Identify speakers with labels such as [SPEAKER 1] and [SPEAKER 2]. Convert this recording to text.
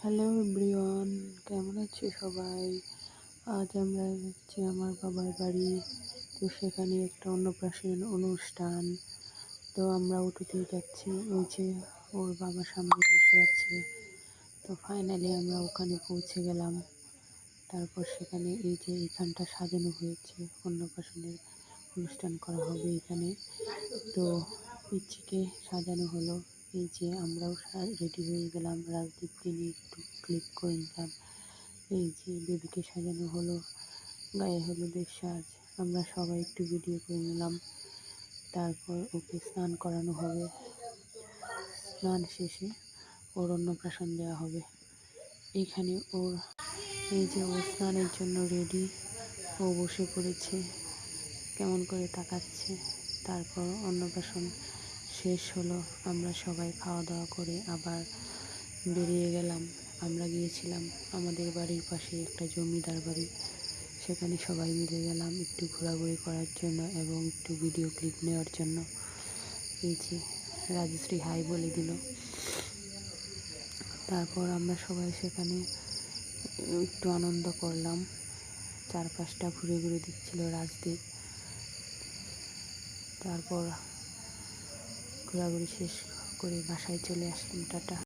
[SPEAKER 1] Hello everyone, কেমন আছো সবাই? আজ আমরা যাচ্ছি আমার বাবার বাড়ি। তো সেখানে একটা অন্নপ্রাশন অনুষ্ঠান। তো আমরা উঠোতেই যাচ্ছি, ওই যে ওর বাবা সামনে বসে আছে। তো ফাইনালি আমরা ওখানে পৌঁছে গেলাম। তারপর সেখানে এই যে এইখানটা সাজানো হয়েছে, অন্নপ্রাশনের অনুষ্ঠান করা হবে এখানে। তো পিচ্চিকে সাজানো হলো। এই যে আমরাও রেডি হয়ে গেলাম, রাজদীপকে নিয়ে একটু ক্লিক করে নিলাম। এই যে বেবিকে সাজানো হলো, গায়ে হলুদের সাজ, আমরা সবাই একটু ভিডিও করে নিলাম। তারপর ওকে স্নান করানো হবে, স্নান শেষে ওর অন্নপ্রাশন দেওয়া হবে। এখানে ওর এই যে ও স্নানের জন্য রেডি, ও বসে পড়েছে, কেমন করে তাকাচ্ছে। তারপর অন্নপ্রাশন শেষ হলো, আমরা সবাই খাওয়া দাওয়া করে আবার বেরিয়ে গেলাম। আমরা গিয়েছিলাম আমাদের বাড়ির পাশে একটা জমিদার বাড়ি, সেখানে সবাই মিলে গেলাম একটু ঘোরাঘুরি করার জন্য এবং একটু ভিডিও ক্লিপ নেওয়ার জন্য। এই যে রাজশ্রী হাই বলে দিল। তারপর আমরা সবাই সেখানে একটু আনন্দ করলাম, চারপাশটা ঘুরে ঘুরে দিচ্ছিল রাজদীপ। তারপর ঘোরাঘুরি শেষ করে বাসায় চলে আসলাম। টাটা।